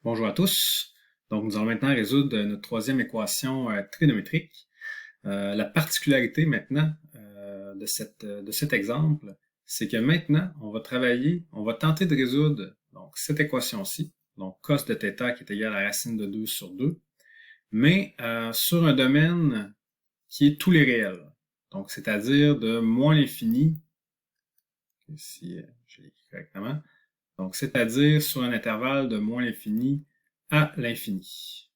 Bonjour à tous. Donc, nous allons maintenant résoudre notre troisième équation trigonométrique. La particularité maintenant de cet exemple, c'est que maintenant, on va tenter de résoudre donc, cette équation-ci, donc cos de θ qui est égal à la racine de 2 sur 2, mais sur un domaine qui est tous les réels. Donc, c'est-à-dire de moins l'infini, ici je l'écris correctement, donc c'est-à-dire sur un intervalle de moins l'infini à l'infini.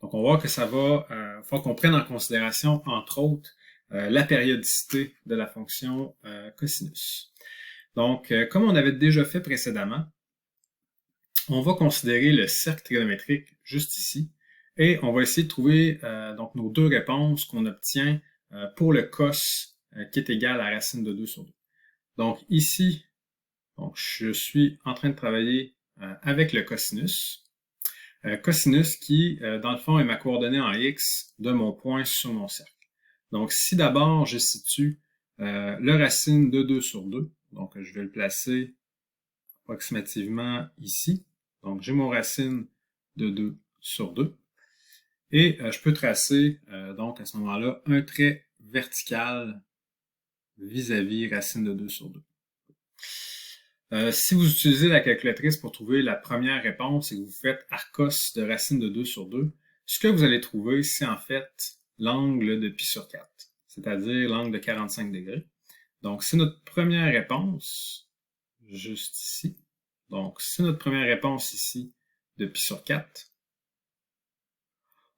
Donc, on voit que ça va, faut qu'on prenne en considération, entre autres, la périodicité de la fonction cosinus. Donc, comme on avait déjà fait précédemment, on va considérer le cercle trigonométrique juste ici, et on va essayer de trouver donc nos deux réponses qu'on obtient pour le cos qui est égal à la racine de 2 sur 2. Donc, ici, donc, je suis en train de travailler avec le cosinus. Cosinus qui, dans le fond, est ma coordonnée en x de mon point sur mon cercle. Donc, si d'abord je situe le racine de 2 sur 2, donc je vais le placer approximativement ici. Donc, j'ai mon racine de 2 sur 2. Et je peux tracer, donc à ce moment-là, un trait vertical vis-à-vis racine de 2 sur 2. Si vous utilisez la calculatrice pour trouver la première réponse et que vous faites arcos de racine de 2 sur 2, ce que vous allez trouver, c'est en fait l'angle de pi sur 4, c'est-à-dire l'angle de 45 degrés. Donc, c'est notre première réponse, juste ici. Donc, c'est notre première réponse ici de pi sur 4.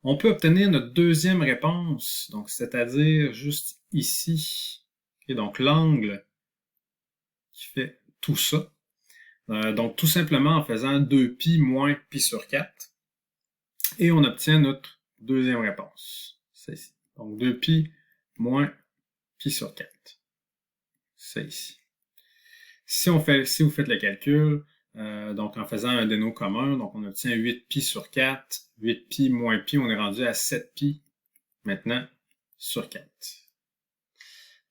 On peut obtenir notre deuxième réponse, donc c'est-à-dire juste ici. Et donc, l'angle qui fait tout ça. Donc, tout simplement en faisant 2pi moins pi sur 4. Et on obtient notre deuxième réponse. C'est ici. Donc, 2pi moins pi sur 4. C'est ici. Si vous faites le calcul, donc en faisant un déno commun, donc on obtient 8pi sur 4. 8pi moins pi, on est rendu à 7pi maintenant sur 4.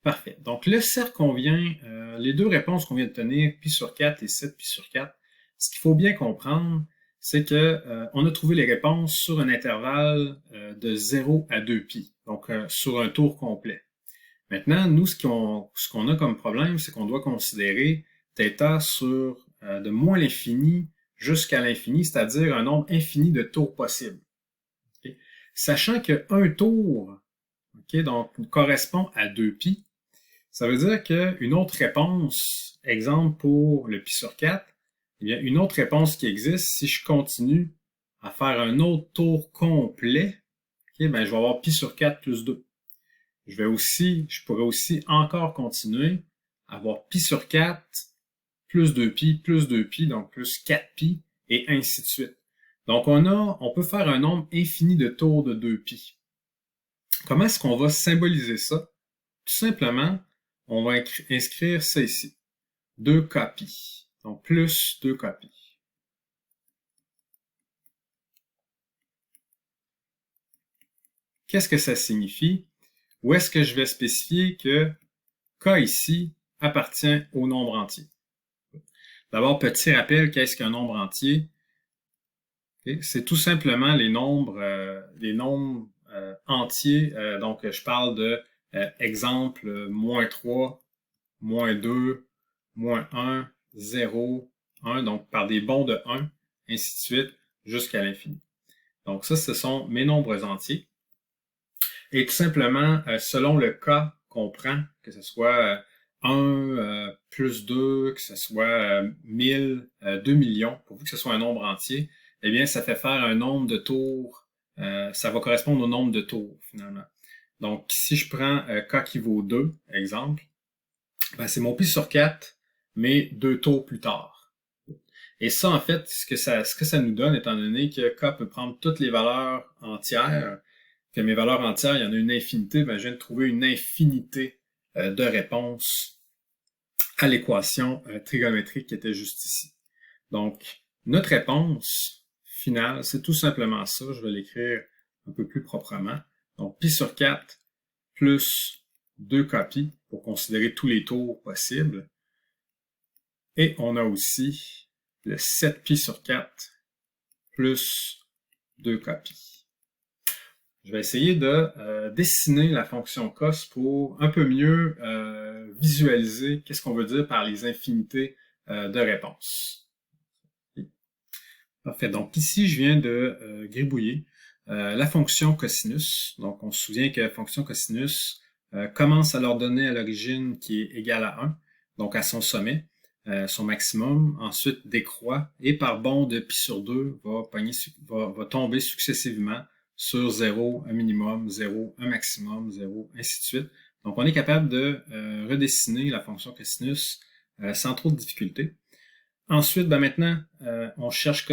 Parfait. Donc, le cercle qu'on vient, les deux réponses qu'on vient de tenir, pi sur 4 et 7 pi sur 4, ce qu'il faut bien comprendre, c'est que on a trouvé les réponses sur un intervalle de 0 à 2pi, donc sur un tour complet. Maintenant, nous, ce qu'on a comme problème, c'est qu'on doit considérer θ sur de moins l'infini jusqu'à l'infini, c'est-à-dire un nombre infini de tours possibles. Okay? Sachant qu'un tour donc, correspond à 2pi, ça veut dire qu'une autre réponse, exemple pour le pi sur 4, eh bien, une autre réponse qui existe, si je continue à faire un autre tour complet, ben, je vais avoir pi sur 4 plus 2. Je pourrais aussi encore continuer à avoir pi sur 4 plus 2pi, donc plus 4pi, et ainsi de suite. Donc, on peut faire un nombre infini de tours de 2pi. Comment est-ce qu'on va symboliser ça? Tout simplement, on va inscrire ça ici. 2kpi. Donc, plus 2kpi. Qu'est-ce que ça signifie? Où est-ce que je vais spécifier que k ici appartient au nombre entier? D'abord, petit rappel, qu'est-ce qu'un nombre entier? Okay? C'est tout simplement les nombres entiers. Donc, je parle de exemple moins 3, moins 2, moins 1, 0, 1, donc par des bonds de 1, ainsi de suite, jusqu'à l'infini. Donc ça, ce sont mes nombres entiers. Et tout simplement, selon le cas qu'on prend, que ce soit 1 plus 2, que ce soit 1000, 2 millions, pourvu que ce soit un nombre entier, eh bien, ça fait faire un nombre de tours, ça va correspondre au nombre de tours, finalement. Donc, si je prends k qui vaut 2, exemple, ben, c'est mon pi sur 4, mais 2 tours plus tard. Et ça, en fait, ce que ça nous donne, étant donné que k peut prendre toutes les valeurs entières, que mes valeurs entières, il y en a une infinité, ben, je viens de trouver une infinité de réponses à l'équation trigonométrique qui était juste ici. Donc, notre réponse finale, c'est tout simplement ça. Je vais l'écrire un peu plus proprement. Donc, pi sur 4 plus 2kpi pour considérer tous les tours possibles. Et on a aussi le 7pi sur 4 plus 2 copies. Je vais essayer de dessiner la fonction cos pour un peu mieux visualiser qu'est-ce qu'on veut dire par les infinités de réponses. Parfait. Donc ici, je viens de gribouiller la fonction cosinus. Donc on se souvient que la fonction cosinus commence à l'ordonnée à l'origine qui est égale à 1, donc à son sommet, son maximum, ensuite décroît et par bond de pi sur 2 va tomber successivement sur 0, un minimum, 0, un maximum, 0, ainsi de suite. Donc on est capable de redessiner la fonction cosinus sans trop de difficulté. Ensuite, maintenant, on cherchait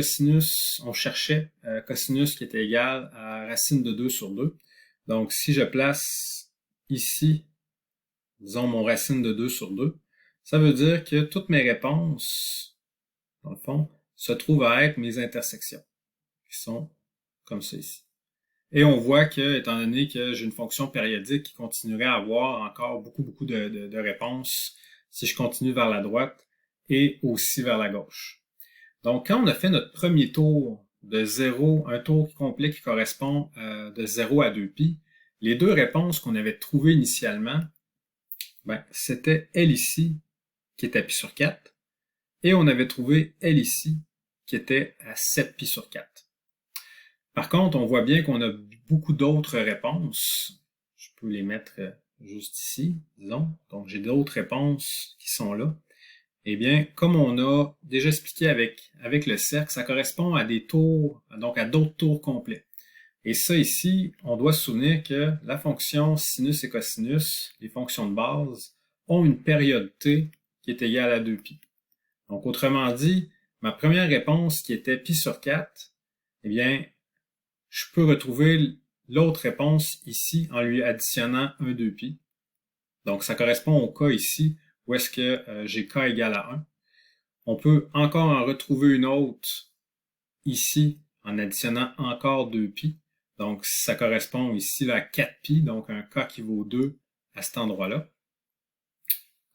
cosinus qui était égal à racine de 2 sur 2. Donc, si je place ici, disons, mon racine de 2 sur 2, ça veut dire que toutes mes réponses, dans le fond, se trouvent à être mes intersections, qui sont comme ça ici. Et on voit que, étant donné que j'ai une fonction périodique qui continuerait à avoir encore beaucoup de réponses si je continue vers la droite et aussi vers la gauche. Donc, quand on a fait notre premier tour de 0, un tour complet qui correspond de 0 à 2π, les deux réponses qu'on avait trouvées initialement, c'était L ici, qui était à pi sur 4, et on avait trouvé L ici, qui était à 7π sur 4. Par contre, on voit bien qu'on a beaucoup d'autres réponses. Je peux les mettre juste ici, disons. Donc, j'ai d'autres réponses qui sont là. Eh bien, comme on a déjà expliqué avec le cercle, ça correspond à des tours, donc à d'autres tours complets. Et ça ici, on doit se souvenir que la fonction sinus et cosinus, les fonctions de base, ont une période t qui est égale à 2π. Donc, autrement dit, ma première réponse qui était pi sur 4, eh bien, je peux retrouver l'autre réponse ici en lui additionnant un 2π. Donc, ça correspond au cas ici où est-ce que j'ai k égale à 1. On peut encore en retrouver une autre ici en additionnant encore 2π. Donc, ça correspond ici à 4π, donc un k qui vaut 2 à cet endroit-là.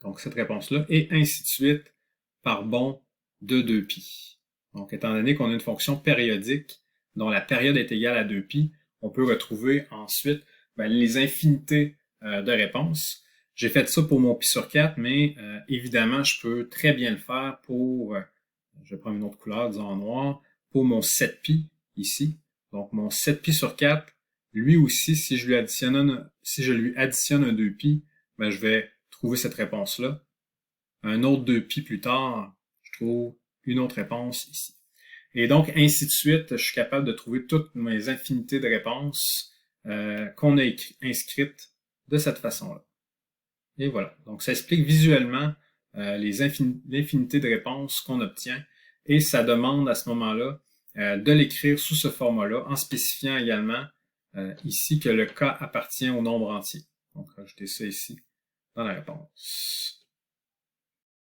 Donc, cette réponse-là, et ainsi de suite par bond de 2π. Donc, étant donné qu'on a une fonction périodique dont la période est égale à 2π, on peut retrouver ensuite les infinités de réponses. J'ai fait ça pour mon pi sur 4, mais évidemment, je peux très bien le faire pour, je vais prendre une autre couleur, disons en noir, pour mon 7π ici. Donc, mon 7π sur 4, lui aussi, si je lui additionne un 2π, je vais trouver cette réponse-là. Un autre 2π plus tard, je trouve une autre réponse ici. Et donc, ainsi de suite, je suis capable de trouver toutes mes infinités de réponses qu'on a inscrites de cette façon-là. Et voilà. Donc, ça explique visuellement l'infinité de réponses qu'on obtient. Et ça demande à ce moment-là de l'écrire sous ce format-là, en spécifiant également ici que le k appartient au nombre entier. Donc, rajoutez ça ici dans la réponse.